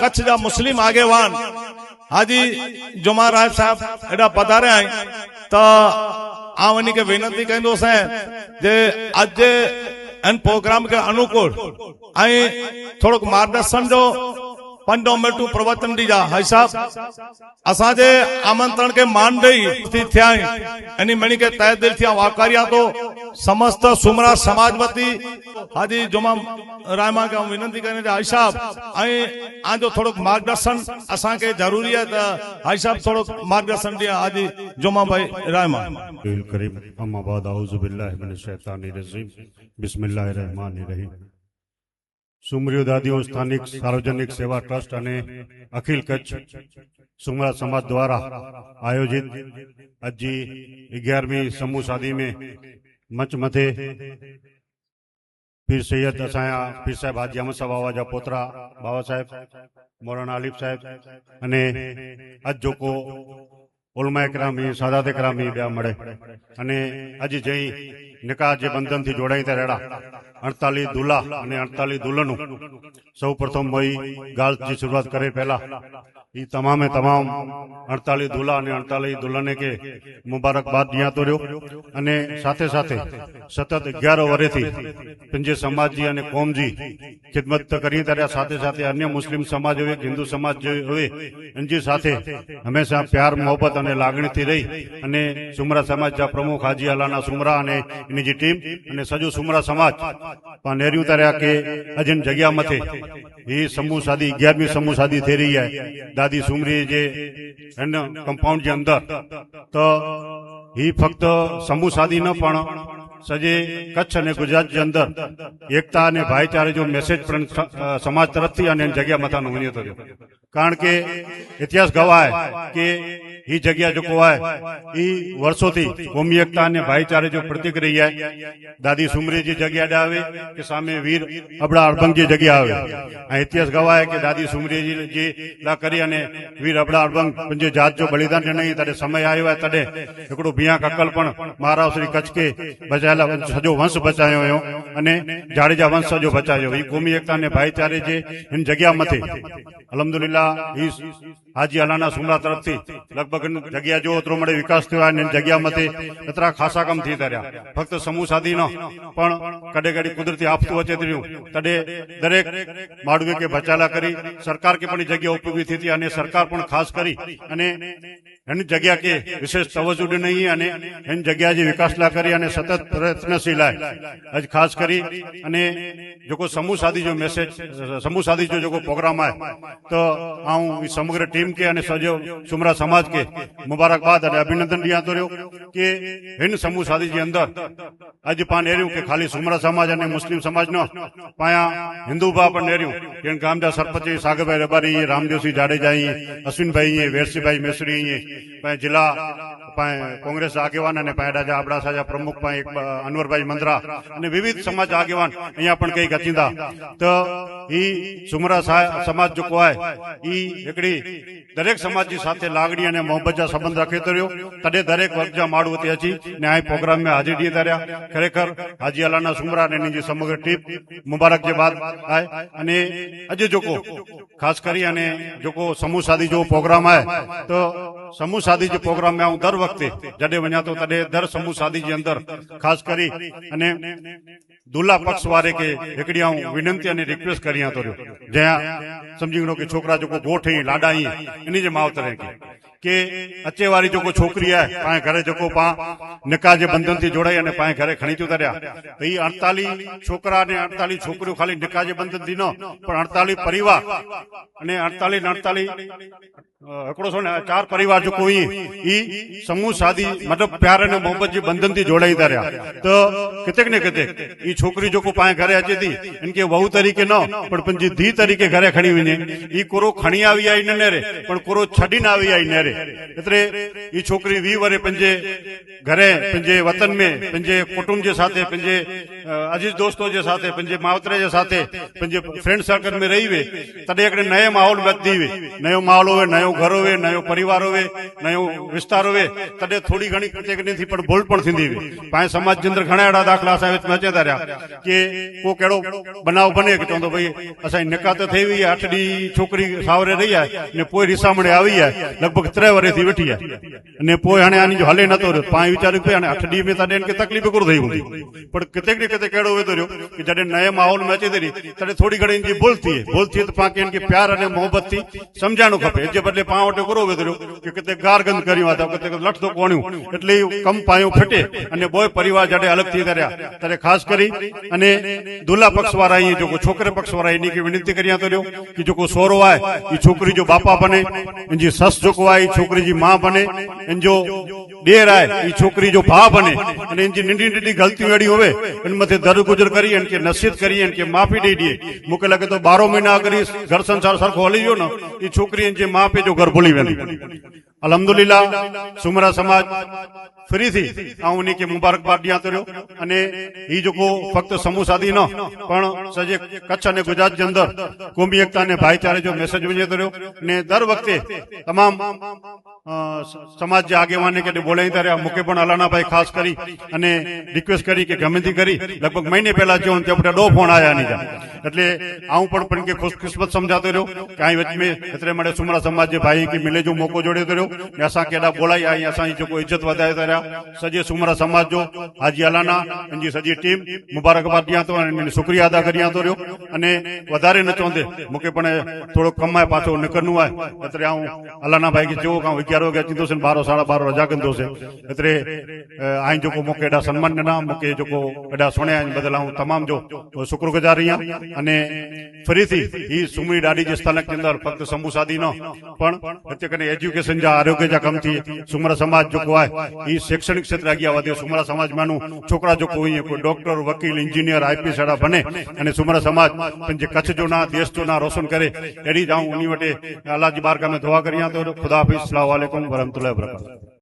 कच्छ जा मुस्लिम आगेवान हाजी जुमा राज साहब एडा पधारे आई तो आ वनी के विनती कहंदो से जे आज इन प्रोग्राम के अनुकूल आई थोड़क मार्गदर्शन जो 5 मिनट प्रवचन दीजा हाई साहब असाजे आमंत्रण के मान दई थिया एनी मणि के तय दिल थिया वाकारिया तो समस्त सुमरा समाज वती हाजी जुमा रायमा के विनती करने हाई साहब आई आजो थोड़क मार्गदर्शन असा के जरूरी है तो हाई साहब थोड़क मार्गदर्शन दिया हाजी जुमा भाई रायमा करीम अम्मा बाद औज़ु बिल्लाहि मिनश शैतानिर रजीम बिस्मिल्लाहिर रहमानिर रहीम सुमरियो दादियों स्थानिक सार्वजनिक सेवा ट्रस्ट અને અખિલ કચ્છ સુમરા સમાજ દ્વારા આયોજિત અજી 11મી સમૂહ શાદી में मंच मथे पीर सैयद असाया पीर साहब हाजी अहमद साहब बाबा जा पोतरा बाबा साहब मौलाना आलिफ साहब अने अज जो को उलमा करामी सादात करामी ब्या मळे अने अज जई निकाह जे बंधन थी जोड़ाई ते रेड़ा 48 दूल्हा અને 48 दुल्हनों सौ प्रथम मई गाल की शुरुआत करे पहला ये तमामे तमाम 48 दूल्हा અને 48 दुल्हने के मुबारकबाद दिया तो रहो अने साथे साथे सतत 11 वर्ष थी पंजे समाज जी अने कौम जी खिदमत करी तरह साथे साथे अन्य मुस्लिम समाज हो हिंदू समाज हो इनकी साथे हमेशा प्यार मोहब्बत अने लागणी थी रही अने सुमरा समाज जा प्रमुख हाजी अलाना सुमरा अने इनी जी टीम अने सजो सुमरा समाज नेरियों तरह के अजन जगह मथे ये समूह शादी 11वीं समूह शादी थी रही है दादी सुमरी जे कंपाउंड के अंदर तो ही फक्त समूह शादी न पण सजे कच्छ ने गुजरात के अंदर एकता ने भाईचारे जो मैसेज समाज तरफ थी जगह मथा वञे तो कारण के इतिहास गवाह है कि ये जगह जो है ये वर्षों थी कौमी एकता ने भाईचारे जो प्रतीक रही है दादी सुमरी जी जगह आवे के सामे वीर अबड़ा अड़बंग जी जगह आवे इतिहास गवाह है कि दादी सुमरी जी ला करी अने वीर अबड़ा अड़बंग पंजे जात जो बलिदान नहीं तड़े समय आयो है तड़े एकड़ो बिया ककल पण महाराव श्री कच्छ के बचायला सजो वंश बचायो हो अने जाडेजा वंश सजो बचायो ये कौमी एकता ने भाईचारे जे इन जगह मथे अल्हम्दुलिल्लाह हाजी अलाना सुमरा तरफ थी लगभग जगह जो ओतरो मळे विकास थयो है जगह मथे एतरा खासा कम थी तरया फक्त समूह शादी न पण कड़े कड़ी कुदरती आफतों अचे थी तडे दरेक माडवे के बचाला करी सरकार के पण जगह उपयोगी थी अने सरकार पण खास करी अने इन जगह के विशेष तवज्जो नहीं अने इन जगह जी विकास ला करी अने सतत प्रयत्नशील है आज खास करी अने जो समूह शादी जो मैसेज समूह शादी जो प्रोग्राम है तो आऊं समग्र टीम के अने सजो सुमरा समाज के मुबारकबाद अने अभिनंदन दिया तो रहो कि इन समूह शादी के अंदर अज पा नेरियो के खाली सुमरा समाज अने मुस्लिम समाज न पाया हिंदू भा पण नेरियो के गाम जा सरपंच सागरभाई रबारी रामदेव सिंह जाडेजा अश्विन भाई वेरसी भाई मेसरी जिला कांग्रेस आगेवान अने पायडाजा अबड़ासा प्रमुख अनवर भाई मंदरा अने विविध समाज आगेवान अहींया पण कई गचींदा तो ई सुमरा समाज जो है ई एकड़ी दरेक समाज जी साथे लागणी अने मोहब्बत जा संबंध रखे तो रह्यो तडे दरेक वर्ग जा माण्हू उते अची ने आ प्रोग्राम में हाजिर दी तरया खरेखर हाजी अलाना सुमरा ने जी समग्र टीम मुबारक जे बाद आए अने अजे जोको खास करी अने जोको समूह शादी जो प्रोग्राम है तो समूह शादी जो प्रोग्राम में दर वक्ते जडे वञा तो तडे दर समूह शादी जे अंदर खास करी अने दूल्हा पक्ष वारे के एकड़ी विनंती अने रिक्वेस्ट करिया तो जया समझी वञो कि छोकरा जो गोठ लाडा इन जे मावतर के अचे वाली जो छोकरी है पाए घरे जो पा निकाह जे बंधन थी जोड़ाई अने पाए घरे खणी थी तरया तो ये 48 छोकरा ने 48 छोकरियों खाली निकाह जे बंधन थी न पण 48 परिवार अने 48 एकड़ो सो ने 4 परिवार जो कोई ई समूह शादी मतलब प्यार ने मोहब्बत जी बंधन थी जोड़ाई तरया तो कितेक ने कितेक ई छोकरी जो पाए घरे अचे थी इनके वहू तरीके न पण पंजी धी तरीके घरे खणी वने ई कोरो खणी आवी आई ने रे पण कोरो छडी न आवी आई ने रे एतिरे ई छोकरी 20 वरे पंहिंजे घरे पंहिंजे वतन में पंहिंजे कुटुंब जे साथे पंहिंजे अजीज दोस्तों जे साथे पंहिंजे मावतरे जे साथे पंहिंजे फ्रेंड सर्कल में रही वे तॾहिं हिकिड़े नए माहौल में अची वे नयो माहौल होवे नयो घर होवे नयो परिवार होवे नयो विस्तार होवे तॾहिं थोड़ी घणी किथे किथे थी पण भूल पण थींदी वे पंहिंजे समाज जे अंदरि घणा अहिड़ा दाख़िला असां विच में अचे था रहिया कि को कहिड़ो बनाव बने कि चवंदो भई असांजी निकाह त थी वई आहे 8 ॾींहं छोकिरी सावरे रही आहे ने पोइ रिसामणे आई आहे लॻभॻि 3 वरे थी वेठी आहे अने पोइ हाणे आनी जो हले नथो रहियो पाण वीचारियो पिया हाणे 8 ॾींहं में त ॾियनि खे तकलीफ़ कोन थी हूंदी पर किथे न किथे कहिड़ो वेंदो रहियो कि जॾहिं नए माहौल में अचे थी तॾहिं थोड़ी घणी इनजी भुल थिए त पाण खे इनखे प्यार अने मोहबत थी सम्झाइणो खपे जे बदिले पाण वटि हिकिड़ो वेंदो रहियो कि किथे गार गंद करियूं आहे त किथे लठ थो कोणियूं એટલે કમ પાયો ફટે અને બોય પરિવાર જડે અલગ થઈ રહ્યા ત્યારે ખાસ કરી અને દુલ્લા પક્ષ વાળા અહીં જો છોકરે પક્ષ વાળા એની કે વિનંતી કર્યા તો રહ્યો કે જો સોરો આય એ છોકરી જો બાપા બને એની સસ જો આય છોકરી जी मां बने इन जो डेर आए ये छोकरी जो भा बने અને એની નંઢી નંઢી ગલતીઓ એડી હોવે એન મથે દર ગુજર કરી એન કે નસીહત કરી એન કે માફી દઈ દે મુકે લાગે તો 12 મહિના અગર ઘર સંસાર સરખો હલી ગયો ને એ છોકરી એન જે માં पे जो घर भूली वेंदी अल्हम्दुलिल्लाह सुमरा समाज फ्री थी उन्हीं के मुबारकबाद दिया तो अने ही जो को फक्त समूह साधी न पण सजे कच्छ ने गुजरात के अंदर कौमी एकता ने भाईचारे जो मैसेज वजे तो ने दर वक्ते तमाम समाज के आगेवाने के बोलाईता रहा मुके पण अलाना भाई खास करी अने रिक्वेस्ट करी के गमे थी करी लगभग महीने पहला जो ते बटा 2 फोन आया नहीं એટલે આવું પણ કે ખુશकिस्मत समझातो રહ્યો કે આ વચ્ચે એતરે મળે સુમરા સમાજ જે ભાઈ કે મિલે जो मौको जोड़े तो રહ્યો असां केड़ा बोलाई आई असां जो को इज्जत वधाए था सजे सुमरा समाज जो हाजी अलाना इनकी सजी टीम मुबारकबाद दिया तो शुक्रिया अदा करिया तो રહ્યો અને વધારે ન चवंदे मुके पण थोड़ो कमाए पाछो निकरनो है एतरे आऊं अलाना भाई के जो का 11 वगे अचींदो से 12 12:30 रजा कंदो से एतरे आई जो को मुके एडा सम्मान ॾिना मुके जो को एडा सुणे बदल आऊं तमाम जो शुक्रगुजार रहिया અને ફરીથી ही सुमरी ડાડી જે સ્થાનક के अंदर फक्त समूह साधी न पण हिते कने एज्युकेशन जा आरोग्य जा कम थी सुमरा समाज जो को है ई शैक्षणिक क्षेत्र आगे वधे सुमरा समाज मानु छोकरा जो कोई डॉक्टर वकील इंजीनियर आईपीएस एडा बने अने सुमरा समाज पंजे कच्छ जो ना देश जो ना रोशन करे एडी जाऊं उनी वटे अल्लाह जी बारगाह में दुआ करिया तो खुदा हाफिज़ अस्सलाम वालेकुम व रहमतुल्लाहि व बरकातहू।